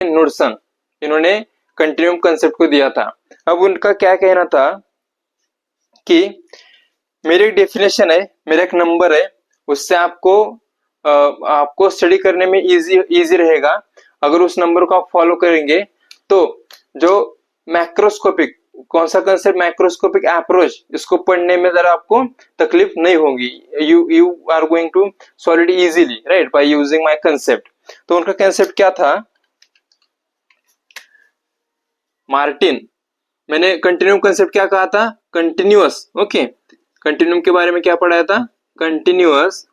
Knudsen, इन्होंने continuum concept को दिया था। अब उनका क्या कहना था कि मेरी डेफिनेशन है, मेरा एक नंबर है, उससे आपको स्टडी करने में इजी रहेगा। अगर उस नंबर को आप फॉलो करेंगे तो जो मैक्रोस्कोपिक, कौन सा कंसेप्ट, मैक्रोस्कोपिक अप्रोच, इसको पढ़ने में जरा आपको तकलीफ नहीं होगी। You are going to solve it easily, right, by using my concept. तो उनका कंसेप्ट क्या था? मार्टिन, मैंने कंटिन्यूम कंसेप्ट क्या कहा था? कंटिन्यूअस। ओके, कंटिन्यूम के बारे में क्या पढ़ाया था? कंटिन्यूअस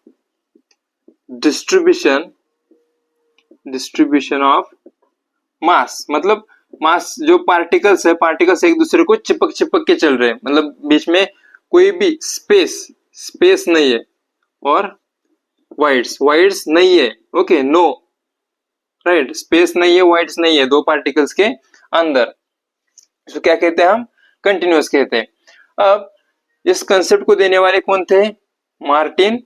डिस्ट्रीब्यूशन ऑफ मास, मतलब मास जो पार्टिकल्स है, पार्टिकल्स एक दूसरे को चिपक चिपक के चल रहे हैं, मतलब बीच में कोई भी स्पेस नहीं है, और वाइड्स नहीं है। ओके, नो, राइट, स्पेस नहीं है, वाइड्स नहीं है दो पार्टिकल्स के अंदर, इसको क्या कहते हैं हम? कंटिन्यूअस कहते हैं। अब इस कंसेप्ट को देने वाले कौन थे? Martin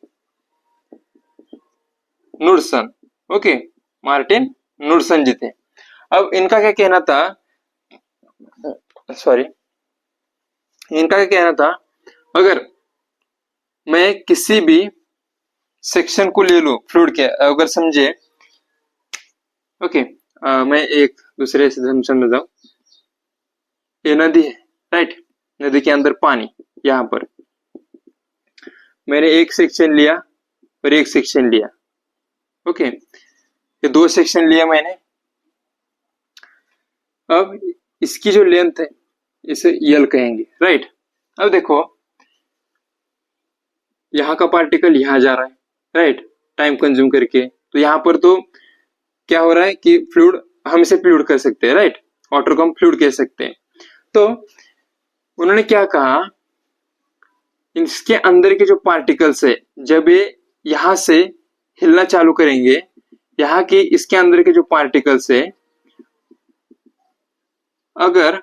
Knudsen. Okay, Martin Knudsen जी थे। अब इनका क्या कहना था, अगर मैं किसी भी सेक्शन को ले लूं फ्लूइड के, अगर समझे, ओके, मैं एक दूसरे से समझाता हूं। ये नदी है, राइट, नदी के अंदर पानी, यहां पर मैंने एक सेक्शन लिया और एक सेक्शन लिया। ओके, ये दो सेक्शन लिया मैंने। अब इसकी जो लेंथ है इसे यल कहेंगे, राइट। अब देखो, यहाँ का पार्टिकल यहाँ जा रहा है, राइट, टाइम कंज्यूम करके, तो यहाँ पर तो क्या हो रहा है कि फ्लूइड, हम इसे फ्लूइड कर सकते हैं, राइट, वाटर को हम फ्लूइड कह सकते हैं। तो उन्होंने क्या कहा, इसके अंदर के जो पार्टिकल्स है, जब ये यहां से हिलना चालू करेंगे, यहाँ के इसके अंदर के जो पार्टिकल्स है, अगर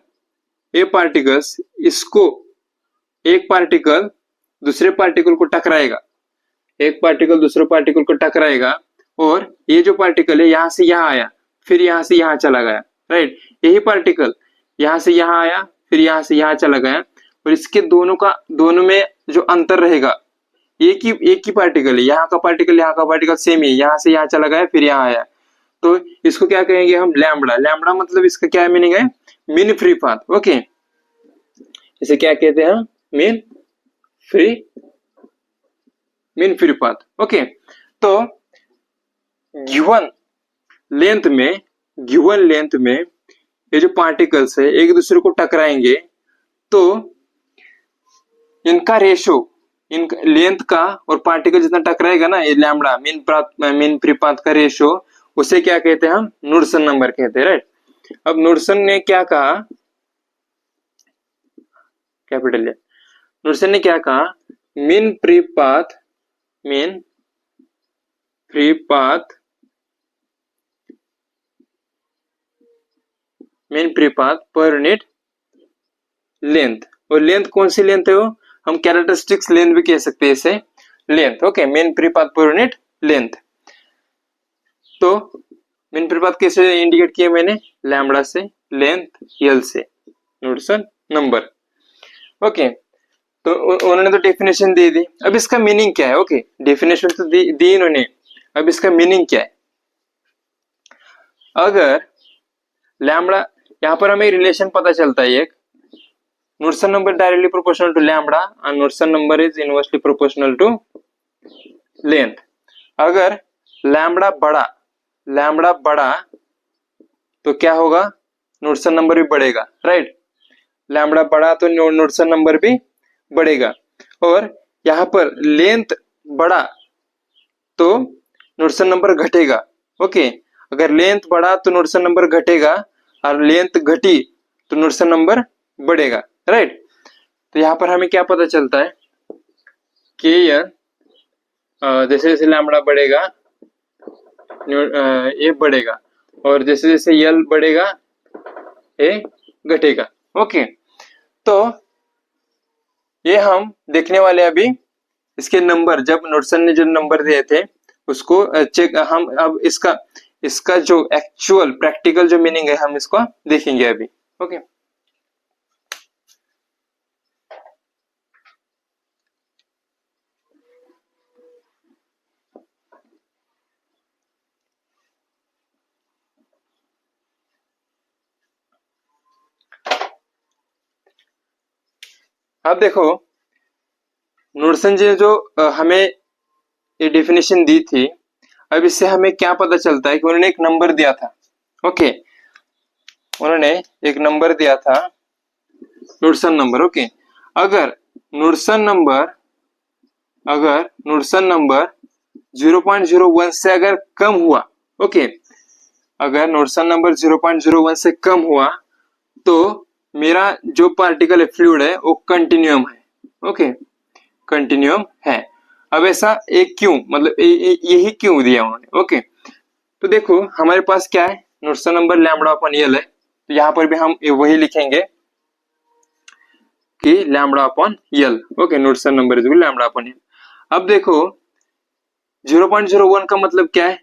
ये पार्टिकल्स इसको, एक पार्टिकल दूसरे पार्टिकल को टकराएगा, एक पार्टिकल दूसरे पार्टिकल को टकराएगा, और ये जो पार्टिकल है यहां से यहां आया, फिर यहां से यहां चला गया, राइट, यही पार्टिकल यहां से यहां आया, फिर यहां से यहां चला गया, और इसके दोनों में जो अंतर रहेगा, एक ही पार्टिकल है, यहाँ का पार्टिकल सेम है, यहाँ से यहाँ चला गया, फिर यहाँ आया, तो इसको क्या कहेंगे हम? लैम्बडा। लैम्बडा मतलब इसका क्या मीनिंग है? Mean free path. ओके, इसे क्या कहते हैं? Mean free path. ओके, तो गिवन लेंथ में ये जो पार्टिकल्स है एक दूसरे को टकराएंगे, तो इनका रेशो, इनका लेंथ का और पार्टिकल जितना टकराएगा ना, ये लैम्बडा, मीन फ्री पाथ का रेशो, उसे क्या कहते हैं हम? नुडसन नंबर कहते हैं, राइट। अब नुडसन ने क्या कहा, कैपिटल है, नुडसन ने क्या कहा, mean free path per unit length, और लेंथ कौन सी लेंथ है वो? हम कैरेक्टरिस्टिक्स लेंथ भी कह सकते हैं इसे, length. Okay, mean free path per unit length. तो मीन फ्री पाथ कैसे इंडिकेट किया मैंने? लैम्बडा से, लेंथ यल से, नुडसन नंबर। ओके, तो उन्होंने तो डेफिनेशन दे दी, अब इसका मीनिंग क्या है? ओके, डेफिनेशन तो दी इन्होंने, अब इसका मीनिंग क्या है? अगर लैम्बडा, यहाँ पर हमें रिलेशन पता चलता है, एक Knudsen number directly proportional to lambda and Knudsen number is inversely proportional to length. अगर लैम्बडा बड़ा तो क्या होगा? नुडसन नंबर भी बढ़ेगा, राइट। लैम्बडा बड़ा तो नुडसन नंबर भी बढ़ेगा, और यहाँ पर लेंथ बड़ा तो नुडसन नंबर घटेगा। ओके, अगर लेंथ बढ़ा तो नुडसन नंबर घटेगा, और लेंथ घटी तो नुडसन नंबर बढ़ेगा, राइट। तो यहाँ पर हमें क्या पता चलता है कि जैसे जैसे लैम्बडा बढ़ेगा ये बढ़ेगा, और जैसे जैसे यल बढ़ेगा ये घटेगा। ओके, तो ये हम देखने वाले अभी इसके नंबर, जब नुडसन ने जो नंबर दिए थे उसको चेक, हम अब इसका इसका जो एक्चुअल प्रैक्टिकल जो मीनिंग है हम इसको देखेंगे अभी। ओके, अब देखो नुडसन जी ने जो हमें ये डेफिनेशन दी थी, अब इससे हमें क्या पता चलता है कि उन्होंने एक नंबर दिया था। ओके, उन्होंने एक नंबर दिया था, नुडसन नंबर। ओके, अगर नुडसन नंबर अगर नुडसन नंबर 0.01 से अगर कम हुआ, ओके, अगर नुडसन नंबर 0.01 से कम हुआ तो मेरा जो पार्टिकल फ्लूइड है वो कंटिन्यूम है। ओके, कंटिन्यूम है। अब ऐसा एक क्यों, मतलब यही क्यों दिया उन्होंने। ओके, तो देखो हमारे पास क्या है, Knudsen number lambda upon l है, तो यहां पर भी हम वही लिखेंगे कि lambda upon l. Okay, Knudsen number is lambda upon l. अब देखो 0.01 का मतलब क्या है,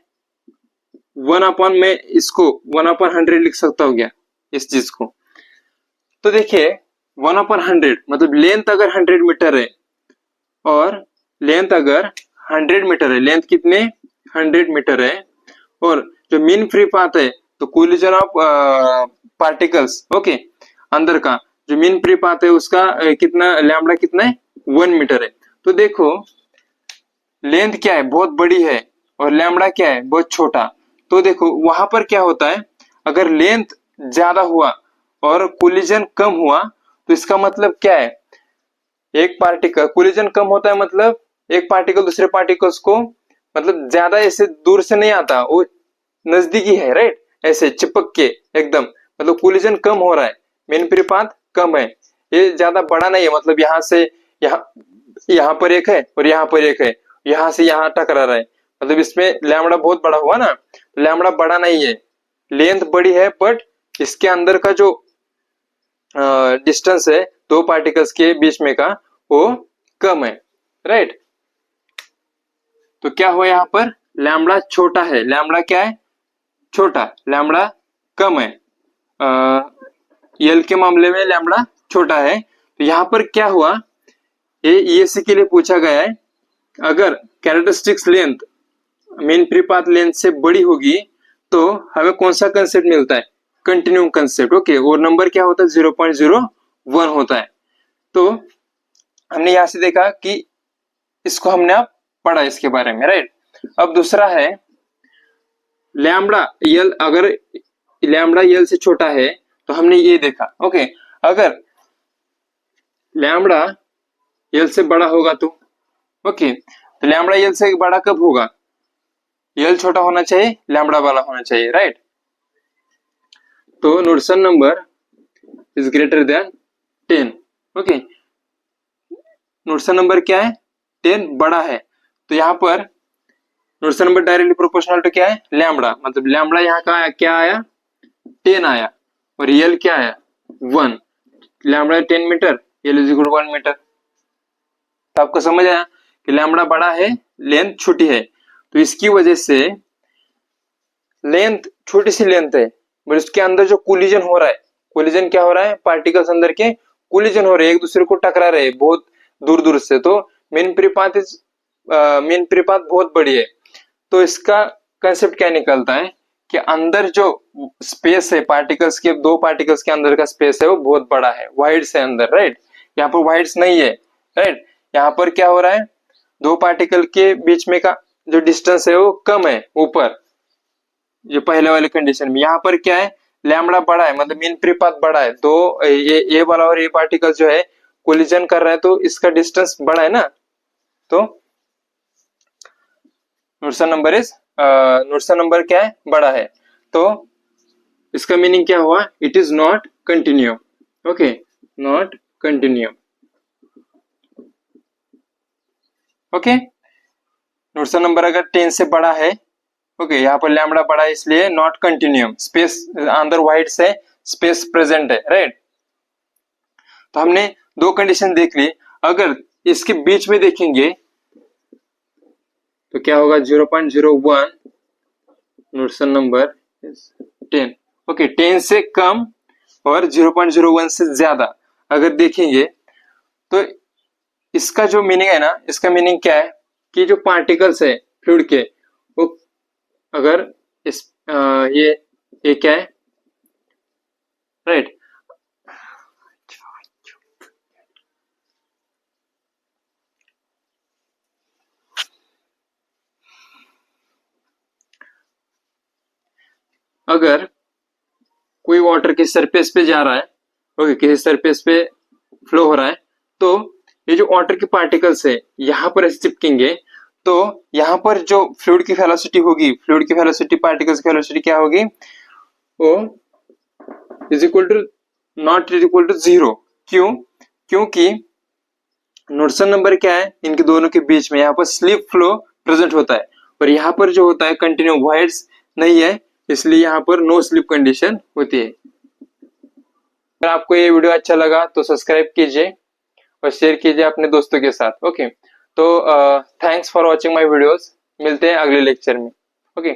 1 अपॉन, मैं इसको 1 अपॉन 100 लिख सकता हूँ क्या, इस चीज को। तो देखिए 1 अपॉन 100 मतलब लेंथ अगर 100 मीटर है और लेंथ अगर 100 मीटर है, लेंथ कितने 100 मीटर है, और जो मीन फ्री पाथ है तो कोलिजन ऑफ पार्टिकल्स, ओके, अंदर का जो मीन फ्री पाथ है उसका कितना लैम्बडा कितना है 1 मीटर है। तो देखो लेंथ क्या है बहुत बड़ी है और लैम्बडा क्या है बहुत छोटा। तो देखो वहां पर क्या होता है, अगर लेंथ ज्यादा हुआ और कोलिजन कम हुआ तो इसका मतलब क्या है, एक पार्टिकल कोलिजन कम होता है मतलब एक पार्टिकल दूसरे पार्टिकल्स को मतलब ज्यादा ऐसे दूर से नहीं आता, वो नजदीकी है, राइट, ऐसे चिपक के एकदम, मतलब कोलिजन कम हो रहा है, मेन फ्री पाथ कम है, ये ज्यादा बड़ा नहीं है, मतलब यहाँ से यहाँ यहाँ पर एक है और यहाँ पर एक है, यहाँ से यहाँ टकरा रहा है, मतलब इसमें लैम्बडा बहुत बड़ा हुआ ना, लैम्बडा बड़ा नहीं है, लेंथ बड़ी है बट इसके अंदर का जो डिस्टेंस है दो पार्टिकल्स के बीच में का वो कम है, राइट। तो क्या हुआ यहाँ पर, लैम्बडा छोटा है, लैम्बडा क्या है छोटा, लैम्बडा कम है, यल के मामले में लैम्बडा छोटा है। तो यहाँ पर क्या हुआ, ये ईएससी के लिए पूछा गया है, अगर characteristics length main free path length से बड़ी होगी तो हमें कौन सा कंसेप्ट मिलता है, कंटिन्यूम कंसेप्ट। ओके, और नंबर क्या होता है 0.01 होता है। तो हमने यहां से देखा कि इसको हमने आप पढ़ा इसके बारे में, राइट। अब दूसरा है लैम्बडा यल, अगर लैम्बडा यल से छोटा है तो हमने ये देखा, ओके, अगर लैम्बडा यल से बड़ा होगा तो, ओके, तो लैम्बडा यल से बड़ा कब होगा, यल छोटा होना चाहिए लैम्बडा वाला होना चाहिए, राइट। तो Knudsen number is greater than 10। Okay, Knudsen number क्या है 10 बड़ा है, तो यहाँ पर Knudsen number directly proportional to क्या है लैम्बडा, मतलब लैम्बडा यहाँ का क्या आया 10 आया और यल क्या आया 1, lambda 10 metre, l is equal 1 metre. तो आपको समझ आया कि लैम्बडा बड़ा है लेंथ छोटी है, तो इसकी वजह से लेंथ छोटी सी लेंथ है बट उसके अंदर जो कोलिजन हो रहा है, कोलिजन क्या हो रहा है, पार्टिकल्स अंदर के कोलिजन हो रहे हैं, एक दूसरे को टकरा रहे हैं बहुत दूर दूर से, तो मेन फ्री पाथ बहुत बड़ी है। तो इसका कंसेप्ट क्या निकलता है कि अंदर जो स्पेस है पार्टिकल्स के, दो पार्टिकल्स के अंदर का स्पेस है वो बहुत बड़ा है, वाइड्स है अंदर, राइट। यहाँ पर वाइड्स नहीं है, राइट, यहाँ पर क्या हो रहा है दो पार्टिकल के बीच में का जो डिस्टेंस है वो कम है ऊपर, जो पहले वाले कंडीशन में। यहाँ पर क्या है लैम्बडा बड़ा है मतलब मीन फ्री पाथ बड़ा है, तो ये वाला और ये पार्टिकल जो है कोलिजन कर रहा है तो इसका डिस्टेंस बड़ा है ना, तो नुडसन नंबर क्या है बड़ा है, तो इसका मीनिंग क्या हुआ, it is not continuum. Okay, not continuum. Okay, Knudsen number अगर 10 से बड़ा है, ओके, यहाँ पर लैम्बडा बड़ा है इसलिए नॉट कंटिन्यूम, स्पेस अंदर वाइड से स्पेस प्रेजेंट है, राइट। तो हमने दो कंडीशन देख ली, अगर इसके बीच में देखेंगे तो क्या होगा 0.01 नुडसन नंबर 10। ओके, 10 से कम और 0.01 से ज्यादा अगर देखेंगे तो इसका जो मीनिंग है ना, इसका मीनिंग क्या है कि जो पार्टिकल्स है फ्लूइड के, वो अगर इस ये क्या है, राइट। अगर कोई वाटर किसी सरफेस पे जा रहा है, ओके, किसी सरफेस पे फ्लो हो रहा है, तो ये जो वाटर के पार्टिकल्स है यहाँ पर ऐसे चिपकेंगे, तो यहाँ पर जो फ्लूइड की वेलोसिटी होगी, फ्लूइड की वेलोसिटी, पार्टिकल्स की वेलोसिटी क्या होगी, वो is equal to, naught is equal to 0। क्यों? क्योंकि नुडसन नंबर क्या है, इनके दोनों के बीच में यहाँ पर स्लिप फ्लो प्रेजेंट होता है, और यहाँ पर जो होता है कंटिन्यू वॉइड्स नहीं है, इसलिए यहाँ पर नो स्लिप कंडीशन होती है। अगर आपको ये वीडियो अच्छा लगा तो सब्सक्राइब कीजिए और शेयर कीजिए अपने दोस्तों के साथ। ओके, तो thanks for watching my videos, मिलते हैं अगले लेक्चर में। ओके।